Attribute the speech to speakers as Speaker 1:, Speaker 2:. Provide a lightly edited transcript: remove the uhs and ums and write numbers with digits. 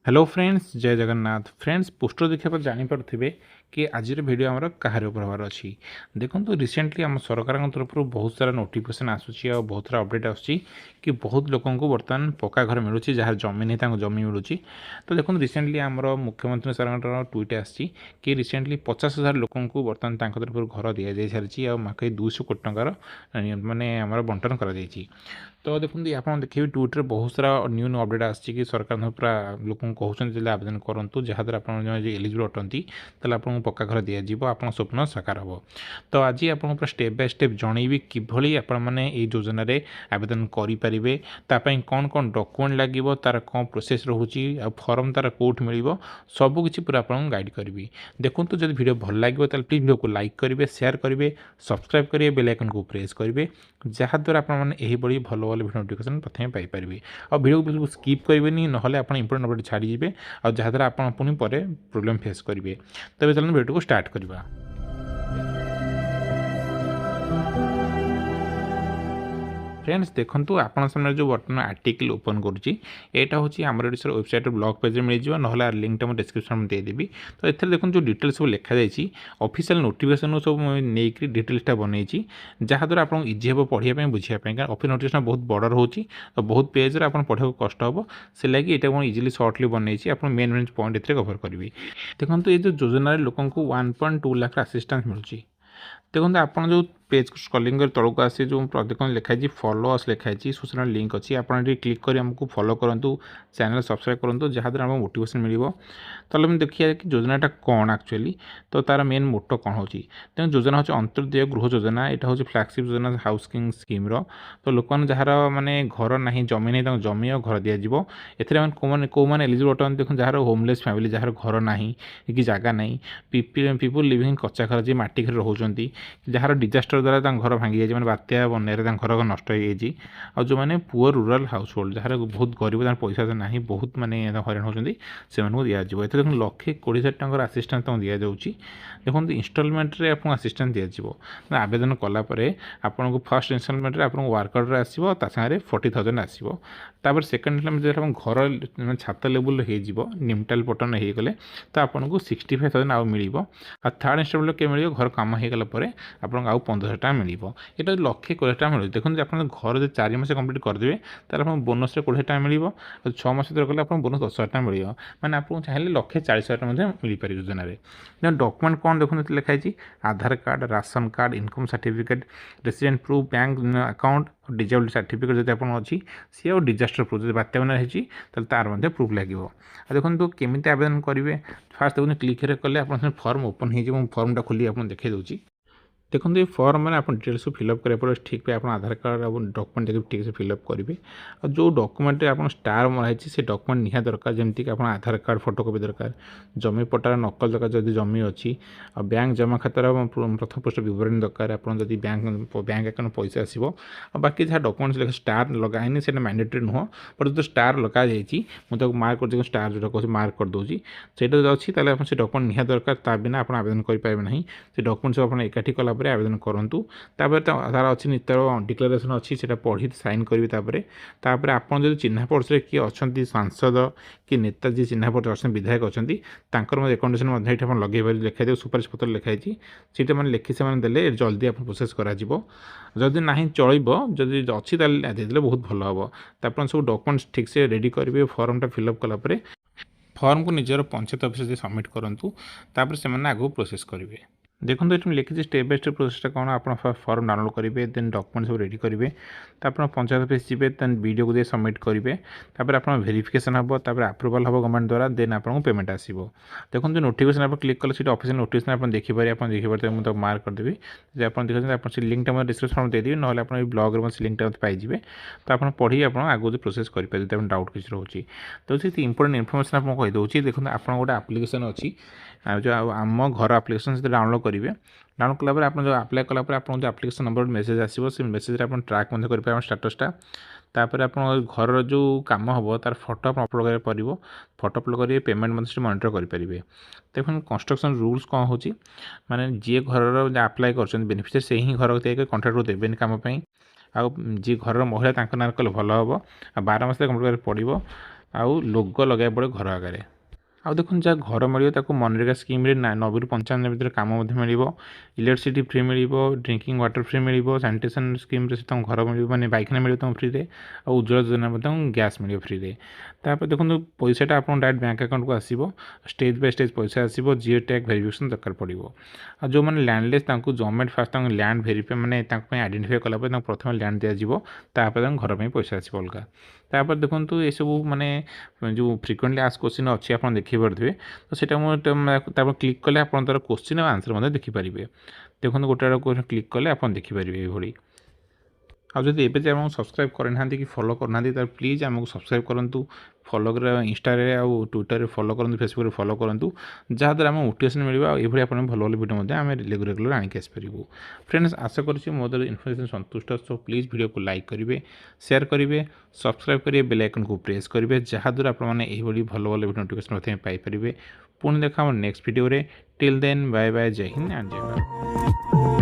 Speaker 1: Hello friends, जय Jagannath. Friends, poster देखा पर जानीपे कि आज भिडियो आमर कहार उपर हबार अच्छी। देखो रिसेंटली आम सरकार तरफ बहुत सारा नोटिफिकेशन आसूसी और बहुत सारा अपडेट आसूसी कि बहुत लोक बर्तमान पक्का घर मिलूँ जहाँ जमी नहीं जमी मिलूँ। तो देखो रिसेंटली आमर मुख्यमंत्री सर ट्वीट आसी कि रिसेंटली 50,000 लोक बर्तमान तरफ घर दि जा सारी और माके 200 कोटी टकर मानने आम बंटन कर। तो देखते आप देखिए ट्विटर बहुत सारा न्यू न्यू अपडेट आसी कि सरकार पूरा लोक कहते आवेदन करूँ जहाँद्वारा आप एलिजिबल अटंती आपको पक्का घर दिज्व आप स्वप्न साकार हम। तो आज आपको पूरा स्टेप बाय स्टेप जनईबी किभली आपने योजन आवेदन करेंगे कौन कौन डॉक्यूमेंट लगे तार कौन प्रोसेस रोचे फॉर्म तार कौट मिल सबकि पूरा आपको गाइड करी। देखो तो जब वीडियो भल लगे तो प्लीज वीडियो को लाइक करेंगे, शेयर करेंगे, सब्सक्राइब करेंगे, बेल आइकन को प्रेस करेंगे जहाँद्वारा आपने भल भल वीडियो नोटिफिकेशन प्रथम पाइपर। और वीडियो को बिल्कुल स्किप करेंगे ना आप इंपोर्टेंट अपडेट छाड़ीजे और जहाँद्वारा आप पुणी प्रोब्लेम फेस करेंगे। तबे चलो वीडियो को स्टार्ट करवा। फ्रेंड्स देखो आपन सामने जो बर्तमान आर्टिकल ओपन करुँची यहाँ हूँ आम वेबसाइट ब्लॉग पेज मिल जाए ना लिंक मुझे डिस्क्रिप्शन में देदेवी। तो ये देखो जो डिटेल्स सब लिखा जाइए ऑफिशियल नोटिफिकेशन सब नहीं डिटेल्सटा बनई जहाँद्वारा आपको इजी हे पढ़ाई बुझापी कारण ऑफिस नोटिफिकेशन बहुत बड़ रोचे तो बहुत पेज आप पढ़ा कष्ट हम से लगी ये इजिली सर्टली बनई आप मेन मेन पॉइंट ये कवर करी। देखो ये जो योजन लोक 1.2 लाख असिस्टेंस मिलूँ। देखो आप जो पेज को स्क्रॉलिंग कर तौक आसी जो देखो लिखाई फॉलो अस लिखाई सूचना लिंक अच्छी आप क्लिक कर आमको फॉलो करूँ, चैनल सब्सक्राइब करूँ जहाँद्वारा आमको मोटिवेशन मिल। तो आम देखिए कि योजनाटा कौन एक्चुअली तो तार मेन मोटो कौन हो तेणु योजना हूँ अंत्योदय गृह योजना। यहाँ हूँ फ्लैगशिप योजना हाउसिंग स्कीम तो लोक जार मानने घर ना जमी नहीं जमी और घर दिज्व कौन एलिजिबल अटन देखो जार होमलेस फैमिली जार घर ना कि जगह ना पीपुल लिविंग इन कच्चा घर जी मटी घर रोचे जार डिजास्टर द्वारा घर भांगी जाए मैंने बात्या बनने घर नष्ट हो जो मैंने poor rural house hold jar बहुत गरीब पैसा ना बहुत मानने हईराण होती से दिज्व। देखो 1,20,000 आसीस्टान्स तक दि जाऊँगी। देखो इनस्टलमेंट्रे आपको आसीस्टान्स दिज्व आवेदन कलापर आपको फर्स्ट इनस्टलमेंट आपको वर्कर आसो सागे 40,000 आसो। सेकेंड जो घर छात लेवल हो निमटाल पटन हो गले तो आपको 65,000 आउ मिल। थर्ड इनस्टलमेंट के मिल घर कम होगला आपको आउ 15,000 टाँग मिल। ये 1,20,000 मिले। देखो आप घर जो 4 मास कम्प्लीट करदे तो बोनस 20,000 टाँग मिल। 6 मास कले आप बोनस 10,000 टाँग मिल मैंने आपको चाहिए 1,40,000 टाँग मिल पार योजन। डॉक्यूमेंट कौन देखो लिखाई Aadhaar card, ration card, income certificate, resident proof, bank account, disable certificate जब आप अच्छी सी और डिजास्टर प्रूफ जो बात्या मैंने होती तार प्रूफ लगे। देखो तो केमी आवेदन करेंगे फास्ट देखो क्लिक कले आप फॉर्म ओपन हो फॉर्मटा खोली आप देखा दूसरी। देखो ये फॉर्म मैंने आप डिटेल्स को फिलअप करा पड़े ठीक पे आप आधार कार्ड और डॉक्यूमेंट देखिए ठीक से फिलअप करेंगे और जो डॉक्यूमेंट आप स्टार मराई से डॉक्यूमेंट निहा दरकार जमीक आप आधार कार्ड फोटोकॉपी दरकार, जमी पट्टार नकल दरकार जब जमी अच्छी और बैंक जमा खातार प्रथम पृष्ठ विवरणी दरकार आप बैंक अकाउंट पैसा आसो और बाकी जहाँ डॉक्यूमेंट्स लिखे स्टार लगाए से मैंडेटरी नुह बट जो स्टार लगा मुझे मार्क कर स्टार जो कह मार्क कर दूसरी से अच्छी से डॉक्यूमेंट निहा दरकार ता बिना आप आवेदन करेंगे ना से डॉक्यूमेंट्स आप एकाठी कला आवेदन करूँ तार अच्छी तार डिक्लेरेसन अच्छी से पढ़ी साइन करेंगे। आप जो चिन्ह परिचय किए अच्छा सांसद कि नेताजी चिन्ह परिचय अच्छा विधायक अच्छा रेकमेंडेसन लगे लिखाई दे सुपारिश पत्र लिखाई सीटा मैंने लिखी से देले जल्दी आप प्रोसेस करदी ना चलो जदि अच्छी देदेले बहुत भल हम। तो सब डॉक्यूमेंट्स ठीक से रेडी करेंगे फॉर्मटा फिलअप कलापर फॉर्म को निजर पंचायत ऑफिस सबमिट करूँ से आगे प्रोसेस करेंगे। देखो ये लिखी स्टेप बाय स्टेप प्रोसेसटा कौन आप फॉर्म डाउनलोड करेंगे देन डॉक्यूमेंट सब रेडी करेंगे आप पंचायत ऑफिस जी देन वीडियो को दे सबमिट करेंगे आप वेरिफिकेशन हम अप्रूवल हम गवर्नमेंट द्वारा देन आपको पेमेंट आसो। देखो जो नोटिफिकेशन आप क्लिक कले सीट ऑफिशियल नोटिफिकेशन आप देखिए मुझे मार्क करदेवी आप देखते लिंकटा मैं डिस्क्रिप्शन देदेवी ना आप ब्लॉग में लिंकटा पाइबे तो आप पढ़ी आप आगे प्रोसेस करेंगे डाउट किसी रोचे। तो ये इंपोर्टेंट इनफर्मेशन आपको कहीदे देखो आप गोटे आप्लिकेसन अच्छी जो आम घर आप्लिकेसन से डाउनलोड करेंगे डाउनलोड कलापर आप जो अप्लाई कलापर आप जो आप्लिकेसन नंबर मेसेज आसो से मेसेज आप ट्रैक करेंगे स्टाटसटा तापर आप घर जो कम हम तार फोटो आप अपलोड करा पड़ो फोटो अपलोड करेंगे पेमेंट मत मॉनिटर करेंगे। देखो कंस्ट्रक्शन रूल्स कौन हो माने जी घर अप्लाई कर बेनिफिशियरी से ही घर कंट्राक्ट को देवेनि कम जी घर महिला ना कले भल हम 12 मास कम्प्लीट पड़ो आउ लोगो लगे पड़े घर आगे। आउ देखो जहाँ घर मिले मनरेगा स्कीम 90 ରୁ 95 भितर कम मिल इलेक्ट्रिसिटी फ्री मिल ड्रिंकिंग वाटर फ्री मिल सानिटेसन स्कीम घर मिल माने पाइखाना मिले तुम फ्री रे और उज्ज्वला योजना गैस मिले फ्री रे। तापर देखो पैसाटा आप डायरेक्ट बैंक अकाउंट को आसो स्टेज बाय स्टेज पैसा आसो जिओ टैग वेरिफिकेशन दरकार पड़ो। आ जो मैंने landless government fast land verify मैंने आइडेंटिफाई कलापर प्रथम लैंड दिज्पर घर में पैसा आसो अलग। तापर देखो ये सब माने जो फ्रिक्वेंटली आस्क क्वेश्चन अच्छी आप देखिपे तो सीटा क्लिक कले आप तार क्वेश्चन और आंसर देखिपारे। देखो गोटे क्लिक कले आप देखिपारे ये आउ जब एवं आम सब्सक्राइब करना कि फॉलो करना तो प्लीज़ आमको सब्सक्राइब करूँ फॉलो कर इंस्टा आउ ट्विटर फॉलो करूँ फेसबुक फॉलो करूँ जहाँद्वारा आम मोटिवेशन मिले और ये आप भल भल वीडियो आम रेगुलर आणिक आसपारू। फ्रेंड्स आशा करुँच मो द्वारा इनफर्मेशन संतुष्ट सो प्लीज़ वीडियो को लाइक करेंगे शेयर करेंगे सब्सक्राइब करेंगे बेल आइकन को प्रेस करेंगे जहाँद्वारा आपने भल भल वीडियो नोटिफिकेशन पाइपर। पुणी देखा next video till then bye bye जय हिंद एंड जय भारत।